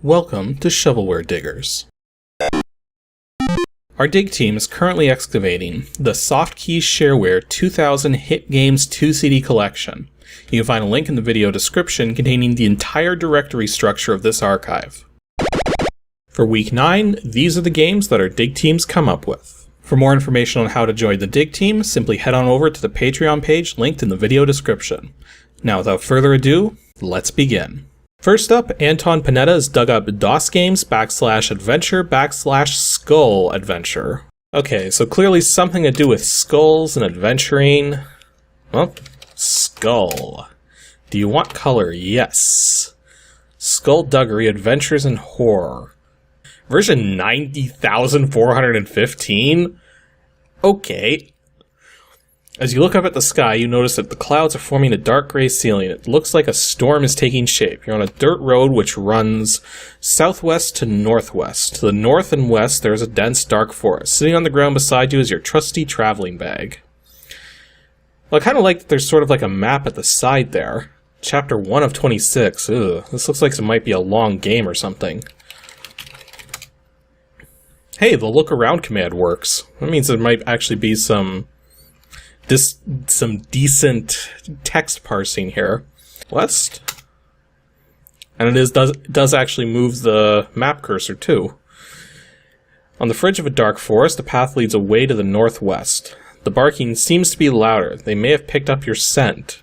Welcome to Shovelware Diggers. Our dig team is currently excavating the Softkey Shareware 2000 Hit Games 2 CD collection. You can find a link in the video description containing the entire directory structure of this archive. For week 9, these are the games that our dig teams come up with. For more information on how to join the dig team, simply head on over to the Patreon page linked in the video description. Now without further ado, let's begin. First up, Anton Panetta has dug up DOSGAMES /adventure /SKULLADV. Okay, so clearly something to do with skulls and adventuring. Well, skull. Do you want color? Yes. Skullduggery Adventures in Horror. Version 90,415? Okay. As you look up at the sky, you notice that the clouds are forming a dark gray ceiling. It looks like a storm is taking shape. You're on a dirt road which runs southwest to northwest. To the north and west, there is a dense, dark forest. Sitting on the ground beside you is your trusty traveling bag. Well, I kind of like that there's sort of like a map at the side there. Chapter 1 of 26. Ugh, this looks like it might be a long game or something. Hey, the look around command works. That means there might actually be some decent text parsing here. West. And it does actually move the map cursor too. On the fringe of a dark forest, the path leads away to the northwest. The barking seems to be louder. They may have picked up your scent.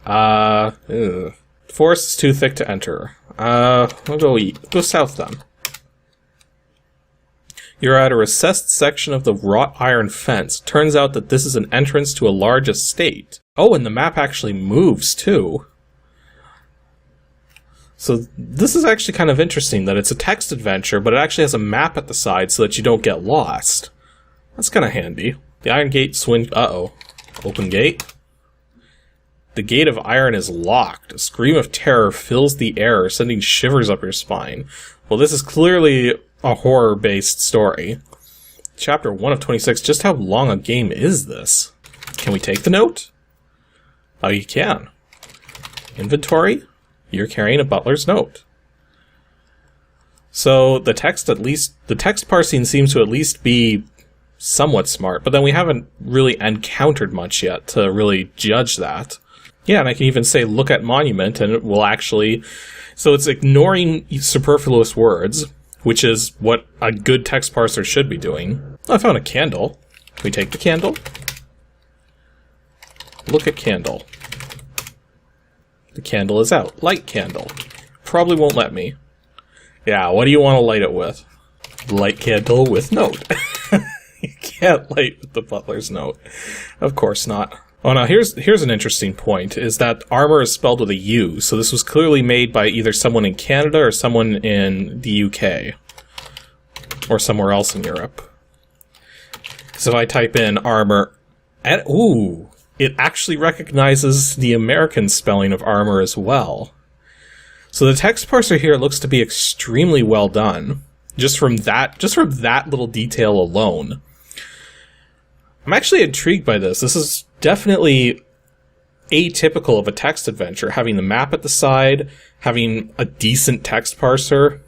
The forest is too thick to enter. We'll go south then. You're at a recessed section of the wrought iron fence. Turns out that this is an entrance to a large estate. Oh, and the map actually moves too. So this is actually kind of interesting that it's a text adventure, but it actually has a map at the side so that you don't get lost. That's kind of handy. The iron gate swing... Uh-oh. Open gate. The gate of iron is locked. A scream of terror fills the air, sending shivers up your spine. Well, this is clearly a horror-based story. Chapter 1 of 26. Just how long a game is this? Can we take the note? Oh, you can. Inventory? You're carrying a butler's note. So the text parsing seems to at least be somewhat smart, but then we haven't really encountered much yet to really judge that. Yeah, and I can even say look at monument and it will actually... So it's ignoring superfluous words, which is what a good text parser should be doing. Oh, I found a candle. Can we take the candle? Look at candle. The candle is out. Light candle. Probably won't let me. Yeah, what do you want to light it with? Light candle with note. You can't light with the butler's note. Of course not. Oh, now here's an interesting point, is that armor is spelled with a U, so this was clearly made by either someone in Canada or someone in the UK. Or somewhere else in Europe. So if I type in armor, and ooh, it actually recognizes the American spelling of armor as well. So the text parser here looks to be extremely well done, just from that little detail alone. I'm actually intrigued by this. This is definitely atypical of a text adventure, having the map at the side, having a decent text parser.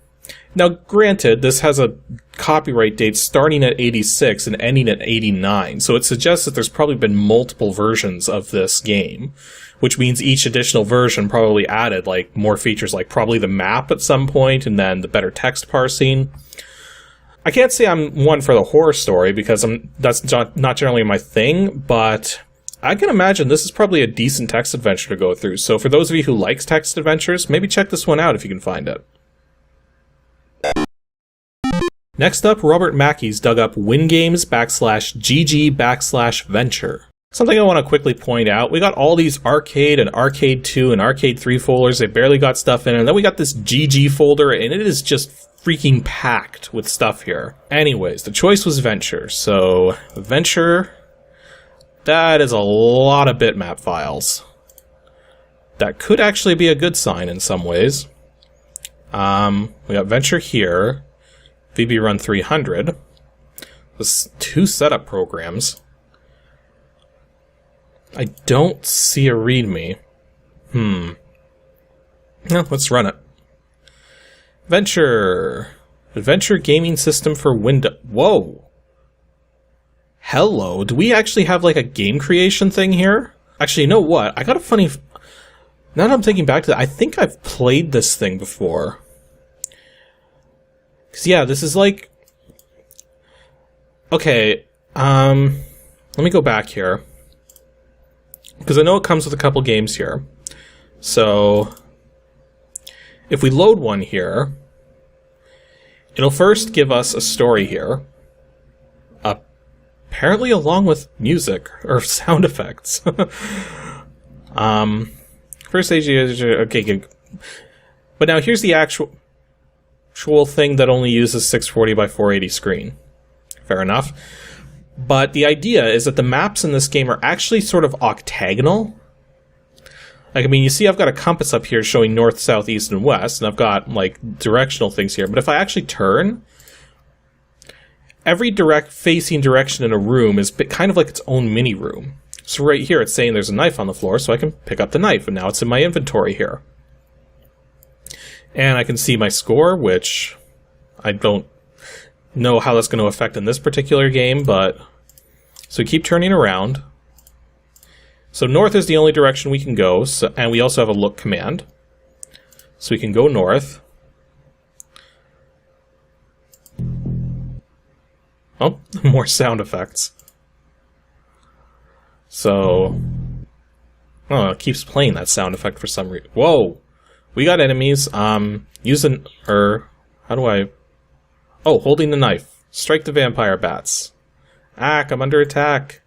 Now, granted, this has a copyright date starting at 86 and ending at 89, so it suggests that there's probably been multiple versions of this game, which means each additional version probably added like more features, like probably the map at some point, and then the better text parsing. I can't say I'm one for the horror story, because that's not generally my thing, but I can imagine this is probably a decent text adventure to go through. So for those of you who likes text adventures, maybe check this one out if you can find it. Next up, Robert Mackey's dug up WINGAMES /GG /venture. Something I want to quickly point out, we got all these Arcade and Arcade 2 and Arcade 3 folders, they barely got stuff in, and then we got this GG folder, and it is just freaking packed with stuff here. Anyways, the choice was Venture, so Venture, that is a lot of bitmap files. That could actually be a good sign in some ways. We got Venture here, VB Run 300, there's 2 setup programs. I don't see a README. No, let's run it. Adventure. Adventure gaming system for Windows. Whoa. Hello. Do we actually have like a game creation thing here? Actually, you know what? I got a funny... Now that I'm thinking back to that, I think I've played this thing before. Because, yeah, this is like... Okay, let me go back here. Because I know it comes with a couple games here. So, if we load one here, it'll first give us a story here. Apparently along with music, or sound effects. First stage, okay, good. But now here's the actual thing that only uses 640 by 480 screen. Fair enough. But the idea is that the maps in this game are actually sort of octagonal. Like, I mean, you see I've got a compass up here showing north, south, east, and west, and I've got, like, directional things here. But if I actually turn, every facing direction in a room is kind of like its own mini-room. So right here it's saying there's a knife on the floor, so I can pick up the knife, and now it's in my inventory here. And I can see my score, which I don't know how that's going to affect in this particular game, but... So we keep turning around. So north is the only direction we can go, and we also have a look command. So we can go north. Oh, more sound effects. So... Oh, it keeps playing that sound effect for some reason. Whoa! We got enemies. Using... How do I... Oh, holding the knife. Strike the vampire bats. Ack, I'm under attack.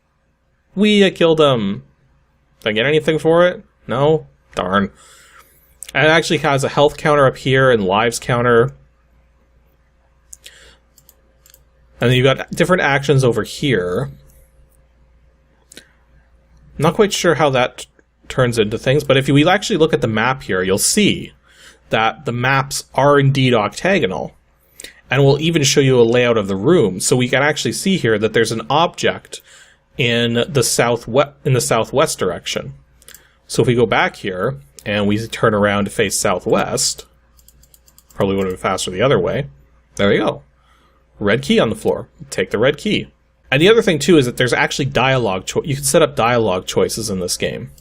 I killed him. Did I get anything for it? No? Darn. And it actually has a health counter up here and lives counter. And then you've got different actions over here. Not quite sure how that turns into things, but if you actually look at the map here, you'll see that the maps are indeed octagonal. And we'll even show you a layout of the room. So we can actually see here that there's an object in the southwest direction. So if we go back here and we turn around to face southwest, probably would have been faster the other way. There we go. Red key on the floor. Take the red key. And the other thing too is that there's actually dialogue you can set up dialogue choices in this game.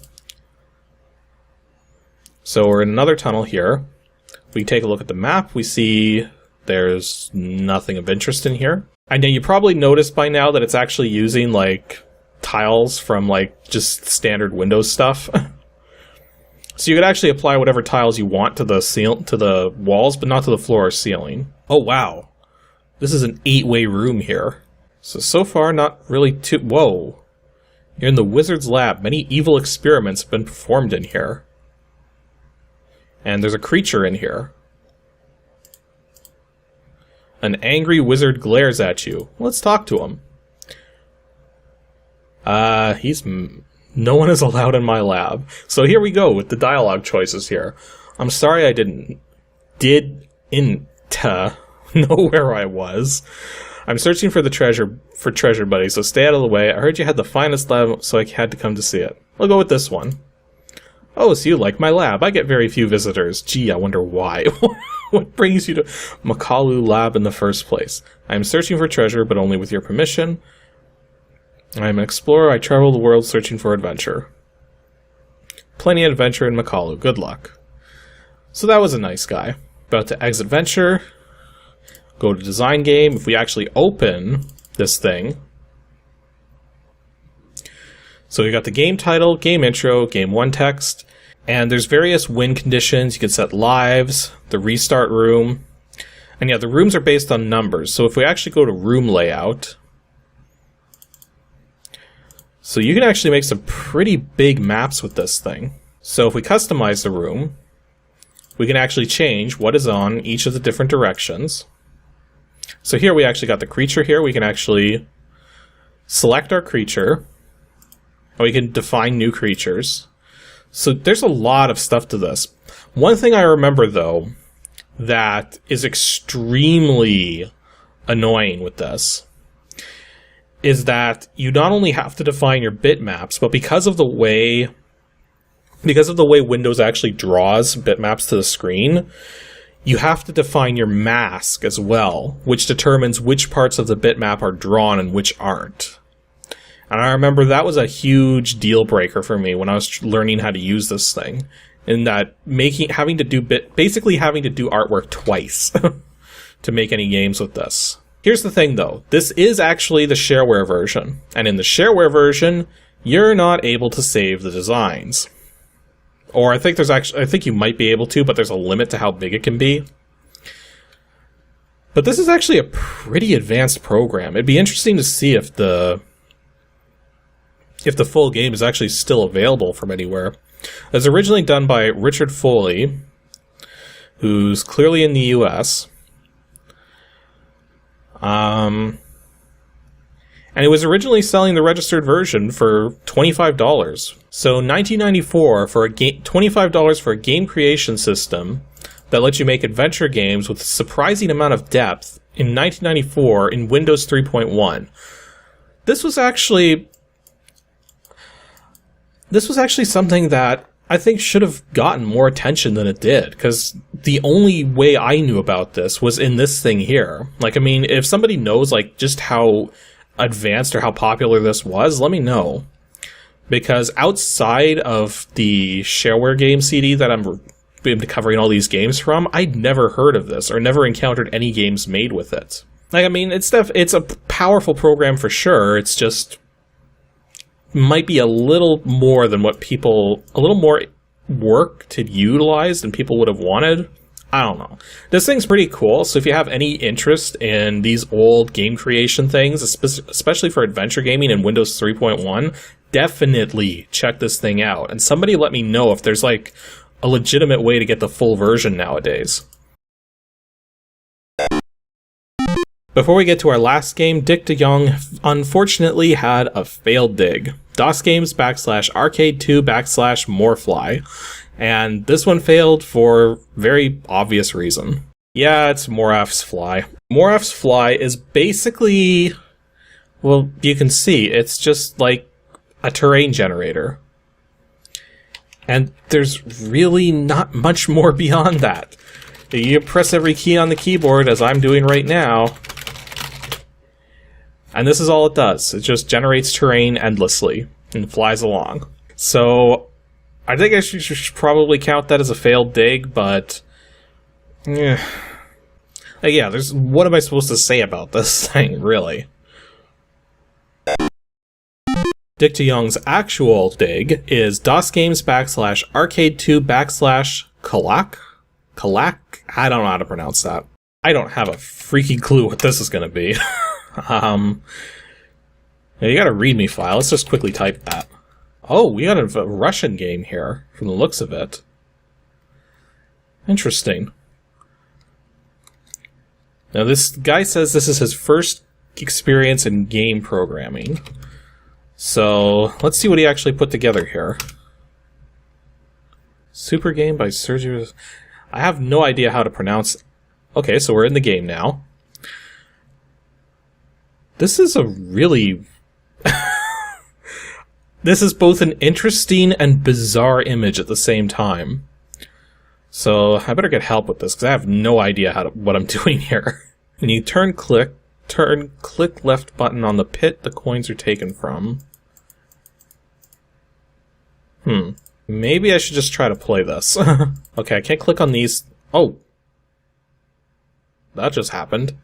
So we're in another tunnel here. We take a look at the map. We see there's nothing of interest in here. I know you probably noticed by now that it's actually using like tiles from like just standard Windows stuff. So you could actually apply whatever tiles you want to the walls, but not to the floor or ceiling. Oh wow. This is an 8-way room here. So far not really too... Whoa. You're in the wizard's lab. Many evil experiments have been performed in here. And there's a creature in here. An angry wizard glares at you. Let's talk to him. No one is allowed in my lab. So here we go with the dialogue choices here. I'm sorry I didn't know where I was. I'm searching for treasure buddy, so stay out of the way. I heard you had the finest lab, so I had to come to see it. I'll go with this one. Oh, so you like my lab. I get very few visitors. Gee, I wonder why. What brings you to Makalu Lab in the first place? I am searching for treasure, but only with your permission. I am an explorer. I travel the world searching for adventure. Plenty of adventure in Makalu. Good luck. So that was a nice guy. About to exit venture. Go to design game. If we actually open this thing. So we got the game title, game intro, game 1 text. And there's various win conditions. You can set lives, the restart room. And yeah, the rooms are based on numbers. So if we actually go to room layout, so you can actually make some pretty big maps with this thing. So if we customize the room, we can actually change what is on each of the different directions. So here we actually got the creature here. We can actually select our creature. And we can define new creatures. So there's a lot of stuff to this. One thing I remember, though, that is extremely annoying with this is that you not only have to define your bitmaps, but because of the way Windows actually draws bitmaps to the screen, you have to define your mask as well, which determines which parts of the bitmap are drawn and which aren't. And I remember that was a huge deal breaker for me when I was learning how to use this thing, in that having to do artwork twice to make any games with this. Here's the thing though, this is actually the Shareware version, and in the Shareware version, you're not able to save the designs. Or I think you might be able to, but there's a limit to how big it can be. But this is actually a pretty advanced program. It'd be interesting to see if the full game is actually still available from anywhere. It was originally done by Richard Foley, who's clearly in the US. And it was originally selling the registered version for $25. So $19.94 for $25 for a game creation system that lets you make adventure games with a surprising amount of depth in 1994 in Windows 3.1. This was actually something that I think should have gotten more attention than it did, because the only way I knew about this was in this thing here. Like, I mean, if somebody knows, like, just how advanced or how popular this was, let me know. Because outside of the Shareware game CD that I'm covering all these games from, I'd never heard of this, or never encountered any games made with it. Like, I mean, it's a powerful program for sure, it's just might be a little more than what people, a little more work to utilize than people would have wanted. I don't know. This thing's pretty cool, so if you have any interest in these old game creation things, especially for adventure gaming in Windows 3.1, definitely check this thing out. And somebody let me know if there's like a legitimate way to get the full version nowadays. Before we get to our last game, Dick DeYoung unfortunately had a failed dig. DOSGAMES /arcade2/morefly. And this one failed for very obvious reason. Yeah, it's Moraf's Fly. Moraf's Fly is basically, well, you can see, it's just like a terrain generator. And there's really not much more beyond that. You press every key on the keyboard, as I'm doing right now, and this is all it does. It just generates terrain endlessly and flies along. So I think I should probably count that as a failed dig, but yeah, there's, what am I supposed to say about this thing, really? Dick DeYoung's actual dig is DOSGAMES /arcade2/Khalaq. Khalaq? I don't know how to pronounce that. I don't have a freaking clue what this is going to be. You got a readme file. Let's just quickly type that. Oh, we got a Russian game here, from the looks of it. Interesting. Now, this guy says this is his first experience in game programming. So, let's see what he actually put together here. Super Game by Sergio. I have no idea how to pronounce. Okay, so we're in the game now. This is a really... This is both an interesting and bizarre image at the same time. So I better get help with this, because I have no idea what I'm doing here. When you click left button on the pit the coins are taken from. Maybe I should just try to play this. Okay, I can't click on these. Oh. That just happened.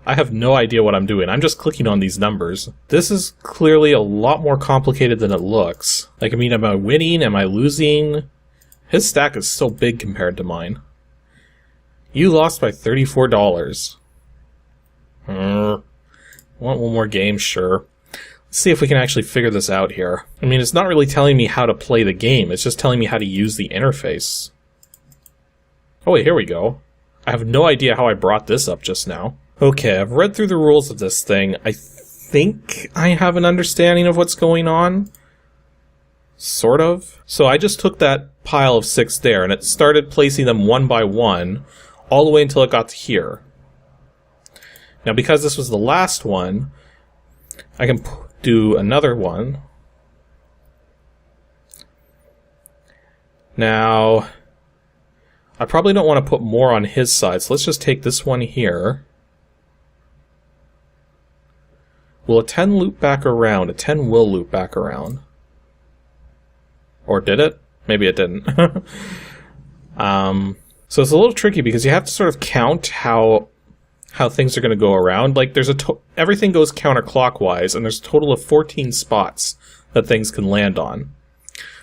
I have no idea what I'm doing. I'm just clicking on these numbers. This is clearly a lot more complicated than it looks. Like, I mean, am I winning? Am I losing? His stack is so big compared to mine. You lost by $34. Want one more game? Sure. Let's see if we can actually figure this out here. I mean, it's not really telling me how to play the game. It's just telling me how to use the interface. Oh wait, here we go. I have no idea how I brought this up just now. Okay, I've read through the rules of this thing. I think I have an understanding of what's going on. Sort of. So I just took that pile of 6 there, and it started placing them one by one, all the way until it got to here. Now, because this was the last one, I can do another one. Now, I probably don't want to put more on his side, so let's just take this one here. Will a 10 loop back around? A 10 will loop back around. Or did it? Maybe it didn't. So it's a little tricky because you have to sort of count how things are going to go around. Like, there's everything goes counterclockwise, and there's a total of 14 spots that things can land on.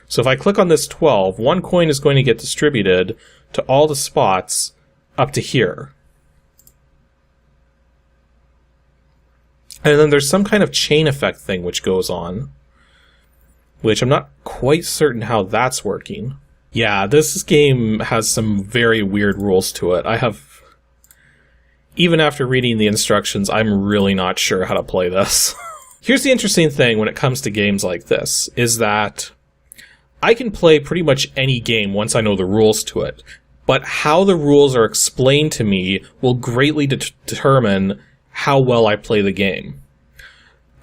So if I click on this 12, one coin is going to get distributed to all the spots up to here. And then there's some kind of chain effect thing which goes on, which I'm not quite certain how that's working. Yeah, this game has some very weird rules to it. Even after reading the instructions, I'm really not sure how to play this. Here's the interesting thing when it comes to games like this, is that I can play pretty much any game once I know the rules to it, but how the rules are explained to me will greatly determine how well I play the game.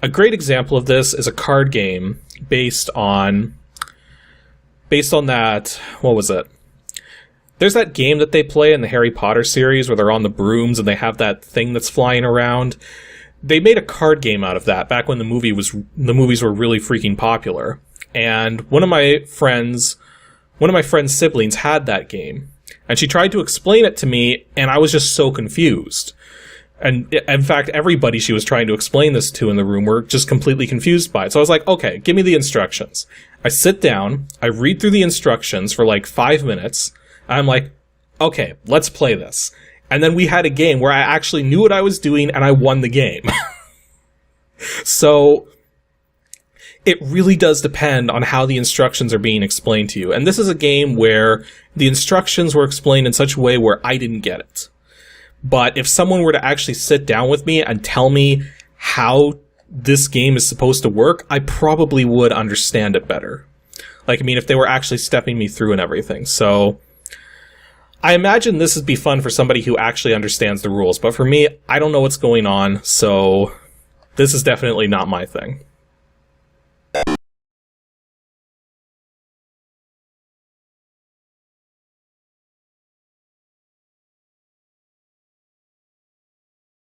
A great example of this is a card game based on that, what was it? There's that game that they play in the Harry Potter series where they're on the brooms and they have that thing that's flying around. They made a card game out of that back when the movies were really freaking popular. And one of my friend's siblings had that game. And she tried to explain it to me, and I was just so confused. And in fact, everybody she was trying to explain this to in the room were just completely confused by it. So I was like, okay, give me the instructions. I sit down, I read through the instructions for like 5 minutes, and I'm like, okay, let's play this. And then we had a game where I actually knew what I was doing, and I won the game. So it really does depend on how the instructions are being explained to you. And this is a game where the instructions were explained in such a way where I didn't get it. But if someone were to actually sit down with me and tell me how this game is supposed to work, I probably would understand it better. Like, I mean, if they were actually stepping me through and everything. So I imagine this would be fun for somebody who actually understands the rules. But for me, I don't know what's going on, so this is definitely not my thing.